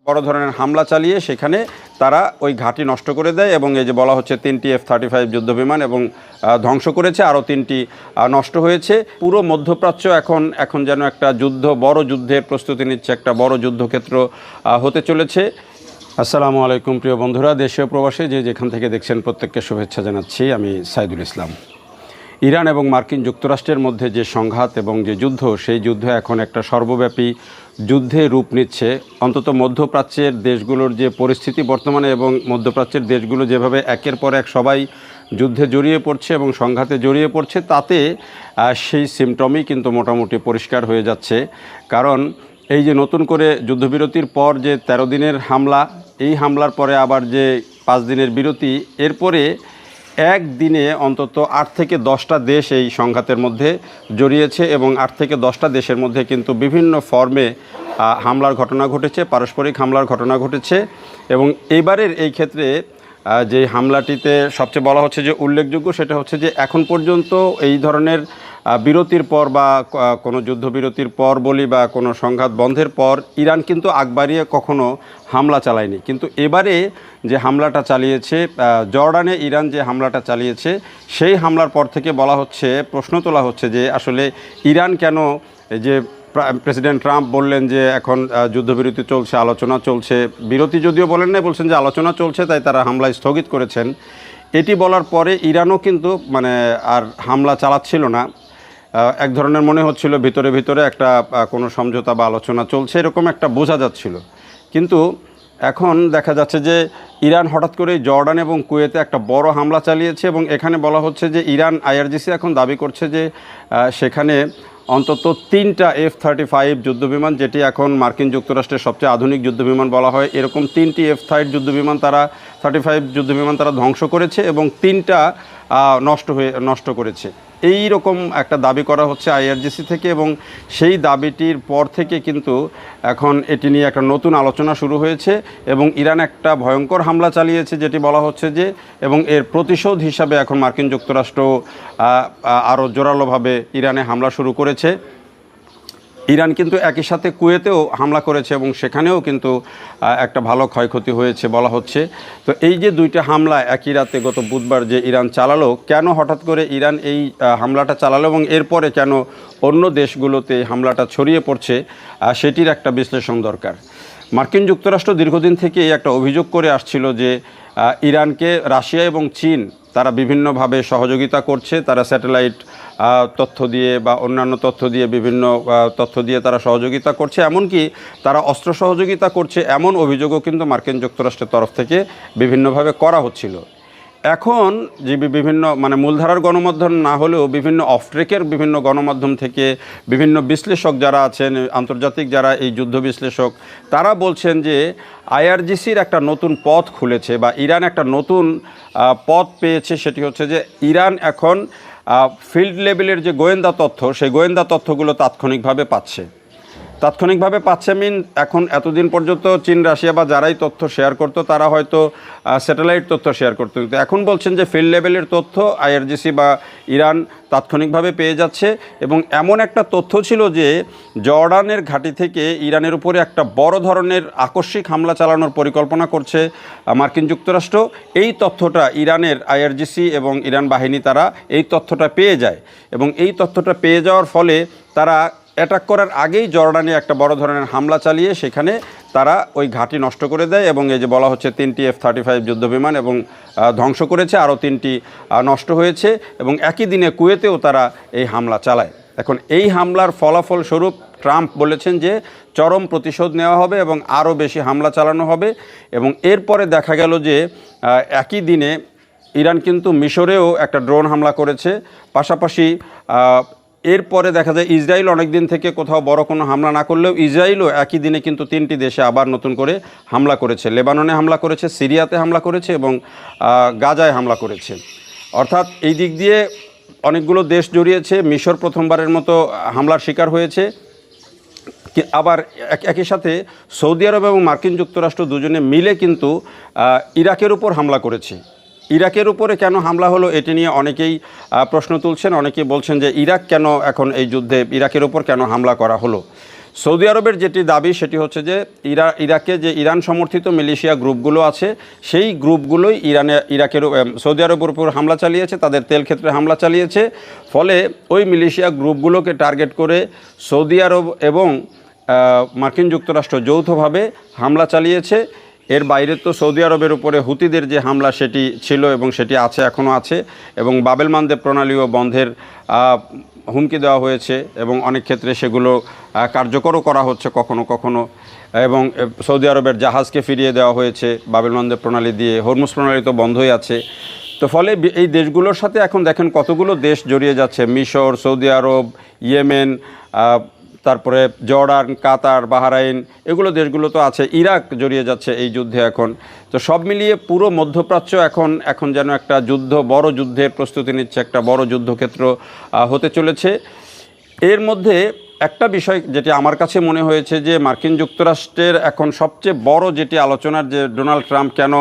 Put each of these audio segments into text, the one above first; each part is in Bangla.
বড় ধরনের হামলা চালিয়ে সেখানে তারা ওই ঘাঁটি নষ্ট করে দেয় এবং এই যে বলা হচ্ছে 3টি F-35 যুদ্ধবিমান এবং ধ্বংস করেছে, আরও 3টি নষ্ট হয়েছে। পুরো মধ্যপ্রাচ্য এখন যেন একটা বড় যুদ্ধের প্রস্তুতি নিচ্ছে, একটা বড় যুদ্ধক্ষেত্র হতে চলেছে। আসসালামু আলাইকুম প্রিয় বন্ধুরা, দেশীয় প্রবাসী যেখান থেকে দেখছেন প্রত্যেককে শুভেচ্ছা জানাচ্ছি। আমি সাইদুল ইসলাম। ইরান এবং মার্কিন যুক্তরাষ্ট্রের মধ্যে যে সংঘাত এবং যে যুদ্ধ, সেই যুদ্ধ এখন একটা সর্বব্যাপী যুদ্ধে রূপ নিচ্ছে। অন্তত মধ্যপ্রাচ্যের দেশগুলোর যে পরিস্থিতি বর্তমানে এবং মধ্যপ্রাচ্যের দেশগুলো যেভাবে একের পর এক সবাই যুদ্ধে জড়িয়ে পড়ছে এবং সংঘাতে জড়িয়ে পড়ছে, তাতে সেই সিমটমই কিন্তু মোটামুটি পরিষ্কার হয়ে যাচ্ছে। কারণ এই যে নতুন করে যুদ্ধবিরতির পর যে 13 দিনের হামলা, এই হামলার পরে আবার যে 5 দিনের বিরতি, এরপরে একদিনে অন্তত 8 থেকে 10টা দেশ এই সংঘাতের মধ্যে জড়িয়েছে এবং 8 থেকে 10টা দেশের মধ্যে কিন্তু বিভিন্ন ফর্মে হামলার ঘটনা ঘটেছে, পারস্পরিক হামলার ঘটনা ঘটেছে। এবং এইবারের এই ক্ষেত্রে যে হামলাটিতে সবচেয়ে বলা হচ্ছে যে উল্লেখযোগ্য, সেটা হচ্ছে যে এখন পর্যন্ত এই ধরনের বিরতির পর বা কোনো যুদ্ধবিরতির পর বলি বা কোনো সংঘাত বন্ধের পর ইরান কিন্তু আগ বাড়িয়ে কখনো হামলা চালায়নি। কিন্তু এবারে যে হামলাটা চালিয়েছে জর্ডানে, ইরান যে হামলাটা চালিয়েছে, সেই হামলার পর থেকে বলা হচ্ছে, প্রশ্ন তোলা হচ্ছে যে আসলে ইরান কেন, যে প্রেসিডেন্ট ট্রাম্প বললেন যে এখন যুদ্ধবিরতি চলছে, আলোচনা চলছে, বিরতি যদিও বলেন নাই, বলছেন যে আলোচনা চলছে, তাই তারা হামলা স্থগিত করেছেন। এটি বলার পরে ইরানও কিন্তু আর হামলা চালাচ্ছিল না। এক ধরনের মনে হচ্ছিল ভিতরে ভিতরে একটা কোনো সমঝোতা বা আলোচনা চলছে, এরকম একটা বোঝা যাচ্ছিল। কিন্তু এখন দেখা যাচ্ছে যে ইরান হঠাৎ করে জর্ডান এবং কুয়েতে একটা বড় হামলা চালিয়েছে এবং এখানে বলা হচ্ছে যে ইরান, IRGC এখন দাবি করছে যে সেখানে অন্তত 3টা F-35 যুদ্ধবিমান, যেটি এখন মার্কিন যুক্তরাষ্ট্রের সবচেয়ে আধুনিক যুদ্ধবিমান বলা হয়, এরকম 3টি F-35 যুদ্ধবিমান তারা ধ্বংস করেছে এবং 3টা নষ্ট করেছে। এই রকম একটা দাবি করা হচ্ছে IRGC থেকে এবং সেই দাবিটির পর থেকে কিন্তু এখন এটি নিয়ে একটা নতুন আলোচনা শুরু হয়েছে এবং ইরান একটা ভয়ঙ্কর হামলা চালিয়েছে, যেটি বলা হচ্ছে যে, এবং এর প্রতিশোধ হিসাবে এখন মার্কিন যুক্তরাষ্ট্র আরও জোরালোভাবে ইরানে হামলা শুরু করেছে। ইরান কিন্তু একই সাথে কুয়েতেও হামলা করেছে এবং সেখানেও কিন্তু একটা ভালো ক্ষয়ক্ষতি হয়েছে বলা হচ্ছে। তো এই যে 2টা হামলা একই রাতে গত বুধবার যে ইরান চালালো, কেন হঠাৎ করে ইরান এই হামলাটা চালালো এবং এরপরে কেন অন্য দেশগুলোতে হামলাটা ছড়িয়ে পড়ছে, সেটির একটা বিশ্লেষণ দরকার। মার্কিন যুক্তরাষ্ট্র দীর্ঘদিন থেকে একটা অভিযোগ করে আসছিল যে ইরানকে রাশিয়া এবং চীন তারা বিভিন্নভাবে সহযোগিতা করছে, তারা স্যাটেলাইট তথ্য দিয়ে বা অন্যান্য তথ্য দিয়ে, বিভিন্ন তথ্য দিয়ে তারা সহযোগিতা করছে, এমনকি তারা অস্ত্র সহযোগিতা করছে, এমন অভিযোগও কিন্তু মার্কিন যুক্তরাষ্ট্রের তরফ থেকে বিভিন্নভাবে করা হচ্ছিল। এখন যে বিভিন্ন মূলধারার গণমাধ্যম না হলেও বিভিন্ন অফট্রেকের বিভিন্ন গণমাধ্যম থেকে বিভিন্ন বিশ্লেষক যারা আছেন, আন্তর্জাতিক যারা এই যুদ্ধ বিশ্লেষক, তারা বলছেন যে IRGCর একটা নতুন পথ খুলেছে বা ইরান একটা নতুন পথ পেয়েছে। সেটি হচ্ছে যে ইরান এখন ফিল্ড লেভেলের যে গোয়েন্দা তথ্য, সেই গোয়েন্দা তথ্যগুলো তাৎক্ষণিকভাবে পাচ্ছে। এখন এতদিন পর্যন্ত চীন, রাশিয়া বা যারাই তথ্য শেয়ার করতো, তারা হয়তো স্যাটেলাইট তথ্য শেয়ার করতো, কিন্তু এখন বলছেন যে ফিল্ড লেভেলের তথ্য IRGC বা ইরান তাৎক্ষণিকভাবে পেয়ে যাচ্ছে। এবং এমন একটা তথ্য ছিল যে জর্ডানের ঘাঁটি থেকে ইরানের উপরে একটা বড় ধরনের আকস্মিক হামলা চালানোর পরিকল্পনা করছে মার্কিন যুক্তরাষ্ট্র। এই তথ্যটা ইরানের IRGC এবং ইরান বাহিনী তারা এই তথ্যটা পেয়ে যায় এবং এই তথ্যটা পেয়ে যাওয়ার ফলে তারা অ্যাটাক করার আগেই জর্ডানে একটা বড় ধরনের হামলা চালিয়ে সেখানে তারা ওই ঘাঁটি নষ্ট করে দেয় এবং এই যে বলা হচ্ছে 3টি F-35 যুদ্ধবিমান এবং ধ্বংস করেছে, আরও 3টি নষ্ট হয়েছে এবং একই দিনে কুয়েতেও তারা এই হামলা চালায়। এখন এই হামলার ফলাফল স্বরূপ ট্রাম্প বলেছেন যে চরম প্রতিশোধ নেওয়া হবে এবং আরও বেশি হামলা চালানো হবে। এবং এরপরে দেখা গেল যে একই দিনে ইরান কিন্তু মিশরেও একটা ড্রোন হামলা করেছে। পাশাপাশি এরপরে দেখা যায় ইসরায়েল অনেক দিন থেকে কোথাও বড় কোনো হামলা না করলেও ইসরায়েলও একই দিনে কিন্তু 3টি দেশে আবার নতুন করে হামলা করেছে। লেবাননে হামলা করেছে, সিরিয়াতে হামলা করেছে এবং গাজায় হামলা করেছে। অর্থাৎ এই দিক দিয়ে অনেকগুলো দেশ জড়িয়েছে। মিশর প্রথমবারের মতো হামলার শিকার হয়েছে। আবার একই সাথে সৌদি আরব এবং মার্কিন যুক্তরাষ্ট্র দুজনে মিলে কিন্তু ইরাকের উপর হামলা করেছে। ইরাকের উপরে কেন হামলা হলো এটি নিয়ে অনেকেই প্রশ্ন তুলছেন। অনেকেই বলছেন যে ইরাক কেন এখন এই যুদ্ধে ইরাকের উপর কেন হামলা করা হলো। সৌদি আরবের যেটি দাবি সেটি হচ্ছে যে ইরাকে যে ইরান সমর্থিত মিলিশিয়া গ্রুপগুলো আছে সেই গ্রুপগুলোই সৌদি আরবের উপর হামলা চালিয়েছে, তাদের তেল ক্ষেত্রে হামলা চালিয়েছে। ফলে ওই মিলিশিয়া গ্রুপগুলোকে টার্গেট করে সৌদি আরব এবং মার্কিন যুক্তরাষ্ট্র যৌথভাবে হামলা চালিয়েছে। এর বাইরে তো সৌদি আরবের উপরে হুতিদের যে হামলা সেটি ছিল এবং সেটি আছে, এখনও আছে, এবং বাবেল মানদেব প্রণালীও বন্ধের হুমকি দেওয়া হয়েছে এবং অনেক ক্ষেত্রে সেগুলো কার্যকরও করা হচ্ছে কখনো কখনো, এবং সৌদি আরবের জাহাজকে ফিরিয়ে দেওয়া হয়েছে বাবেল মানদেব প্রণালী দিয়ে। হরমুজ প্রণালী তো বন্ধই আছে। তো ফলে এই দেশগুলোর সাথে এখন দেখেন কতগুলো দেশ জড়িয়ে যাচ্ছে, মিশর, সৌদি আরব, ইয়েমেন, তারপরে জর্ডান, কাতার, বাহরাইন, এগুলো দেশগুলো তো আছে, ইরাক জড়িয়ে যাচ্ছে এই যুদ্ধে এখন। তো সব মিলিয়ে পুরো মধ্যপ্রাচ্য এখন যেন একটা বড় যুদ্ধের প্রস্তুতি নিচ্ছে, একটা বড় যুদ্ধক্ষেত্র হতে চলেছে। এর মধ্যে একটা বিষয় যেটি আমার কাছে মনে হয়েছে যে মার্কিন যুক্তরাষ্ট্রের এখন সবচেয়ে বড় যেটি আলোচনার, যে ডোনাল্ড ট্রাম্প কেন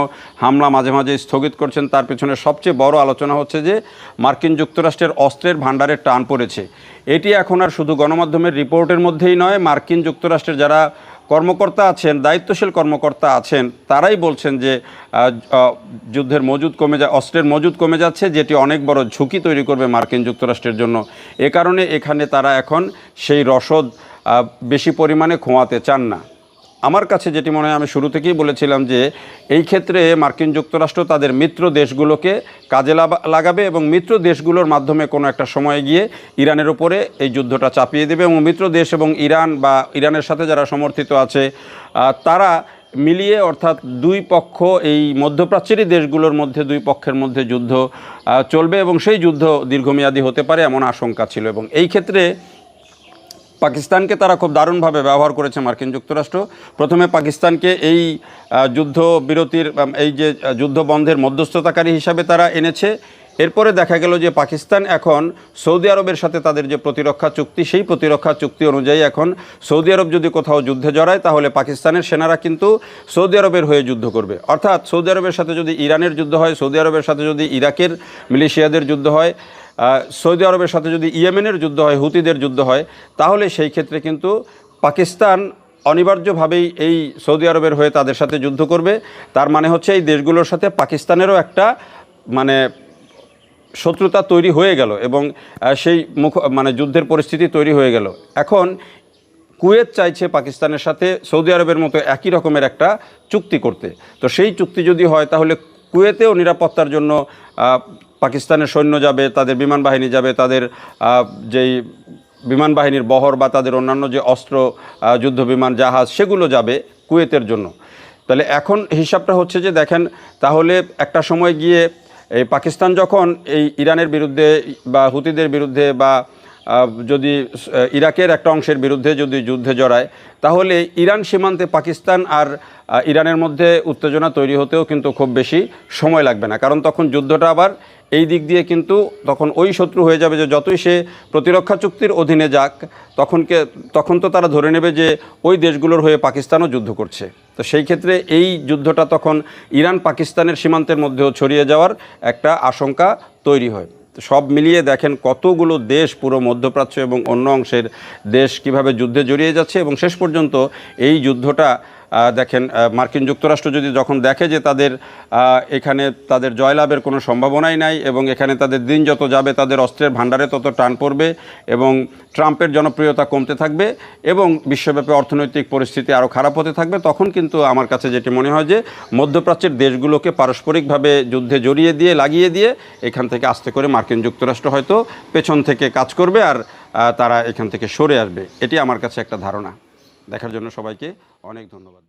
হামলা মাঝে মাঝে স্থগিত করছেন, তার পেছনে সবচেয়ে বড় আলোচনা হচ্ছে যে মার্কিন যুক্তরাষ্ট্রের অস্ত্রের ভাণ্ডারের টান পড়েছে। এটি এখন আর শুধু গণমাধ্যমের রিপোর্টের মধ্যেই নয়, মার্কিন যুক্তরাষ্ট্রের যারা কর্মকর্তা আছেন, দায়িত্বশীল কর্মকর্তা আছেন, তারাই বলছেন যে যুদ্ধের মজুদ অস্ত্রের মজুদ কমে যাচ্ছে, যেটি অনেক বড় ঝুঁকি তৈরি করবে মার্কিন যুক্তরাষ্ট্রের জন্য। এ কারণে এখানে তারা এখন সেই রসদ বেশি পরিমাণে খোঁয়াতে চান না। আমার কাছে যেটি মনে হয়, আমি শুরু থেকেই বলেছিলাম যে এই ক্ষেত্রে মার্কিন যুক্তরাষ্ট্র তাদের মিত্র দেশগুলোকে কাজে লাগাবে এবং মিত্র দেশগুলোর মাধ্যমে কোনো একটা সময়ে গিয়ে ইরানের উপরে এই যুদ্ধটা চাপিয়ে দেবে, এবং মিত্র দেশ এবং ইরান বা ইরানের সাথে যারা সমর্থিত আছে তারা মিলিয়ে, অর্থাৎ দুই পক্ষ, এই মধ্যপ্রাচ্যেরই দেশগুলোর মধ্যে দুই পক্ষের মধ্যে যুদ্ধ চলবে এবং সেই যুদ্ধ দীর্ঘমেয়াদী হতে পারে এমন আশঙ্কা ছিল। এবং এই ক্ষেত্রে পাকিস্তানকে তারা খুব দারুণভাবে ব্যবহার করেছে মার্কিন যুক্তরাষ্ট্র। প্রথমে পাকিস্তানকে এই যুদ্ধবিরতির, এই যে যুদ্ধ বন্ধের মধ্যস্থতাকারী হিসাবে তারা এনেছে। এরপরে দেখা গেল যে পাকিস্তান এখন সৌদি আরবের সাথে তাদের যে প্রতিরক্ষা চুক্তি, সেই প্রতিরক্ষা চুক্তি অনুযায়ী এখন সৌদি আরব যদি কোথাও যুদ্ধে জড়ায়, তাহলে পাকিস্তানের সেনারা কিন্তু সৌদি আরবের হয়ে যুদ্ধ করবে। অর্থাৎ সৌদি আরবের সাথে যদি ইরানের যুদ্ধ হয়, সৌদি আরবের সাথে যদি ইরাকের মিলিশিয়াদের যুদ্ধ হয়, সৌদি আরবের সাথে যদি ইয়েমেনের যুদ্ধ হয়, হুতিদের যুদ্ধ হয়, তাহলে সেই ক্ষেত্রে কিন্তু পাকিস্তান অনিবার্যভাবেই এই সৌদি আরবের হয়ে তাদের সাথে যুদ্ধ করবে। তার মানে হচ্ছে এই দেশগুলোর সাথে পাকিস্তানেরও একটা শত্রুতা তৈরি হয়ে গেল এবং সেই যুদ্ধের পরিস্থিতি তৈরি হয়ে গেল। এখন কুয়েত চাইছে পাকিস্তানের সাথে সৌদি আরবের মতো একই রকমের একটা চুক্তি করতে। তো সেই চুক্তি যদি হয়, তাহলে কুয়েতেও নিরাপত্তার জন্য পাকিস্তানের সৈন্য যাবে, তাদের বিমান বাহিনী যাবে, তাদের যেই বিমান বাহিনীর বহর বা তাদের অন্যান্য যে অস্ত্র, যুদ্ধ বিমান, জাহাজ, সেগুলো যাবে কুয়েতের জন্য। তাহলে এখন হিসাবটা হচ্ছে যে দেখেন, তাহলে একটা সময় গিয়ে এই পাকিস্তান যখন এই ইরানের বিরুদ্ধে বা হুতিদের বিরুদ্ধে বা যদি ইরাকের একটা অংশের বিরুদ্ধে যদি যুদ্ধে জড়ায়, তাহলে ইরান সীমান্তে পাকিস্তান আর ইরানের মধ্যে উত্তেজনা তৈরি হতেও কিন্তু খুব বেশি সময় লাগবে না, কারণ তখন যুদ্ধটা আবার এই দিক দিয়ে কিন্তু তখন ওই শত্রু হয়ে যাবে যে যতই সে প্রতিরক্ষা চুক্তির অধীনে যাক, তখন তো তারা ধরে নেবে যে ওই দেশগুলোর হয়ে পাকিস্তানও যুদ্ধ করছে। তো সেই ক্ষেত্রে এই যুদ্ধটা তখন ইরান পাকিস্তানের সীমান্তের মধ্যেও ছড়িয়ে যাওয়ার একটা আশঙ্কা তৈরি হয়। সব মিলিয়ে দেখেন কতগুলো দেশ, পুরো মধ্যপ্রাচ্য এবং অন্য অংশের দেশ কিভাবে যুদ্ধে জড়িয়ে যাচ্ছে, এবং শেষ পর্যন্ত এই যুদ্ধটা দেখেন মার্কিন যুক্তরাষ্ট্র যদি যখন দেখে যে এখানে তাদের জয়লাভের কোনো সম্ভাবনাই নাই এবং এখানে তাদের দিন যত যাবে তাদের অস্ত্রের ভাণ্ডারে তত টান পড়বে এবং ট্রাম্পের জনপ্রিয়তা কমতে থাকবে এবং বিশ্বব্যাপী অর্থনৈতিক পরিস্থিতি আরও খারাপ হতে থাকবে, তখন কিন্তু আমার কাছে যেটি মনে হয় যে মধ্যপ্রাচ্যের দেশগুলোকে পারস্পরিকভাবে যুদ্ধে লাগিয়ে দিয়ে এখান থেকে আস্তে করে মার্কিন যুক্তরাষ্ট্র হয়তো পেছন থেকে কাজ করবে আর তারা এখান থেকে সরে আসবে। এটি আমার কাছে একটা ধারণা। দেখার জন্য সবাইকে অনেক ধন্যবাদ।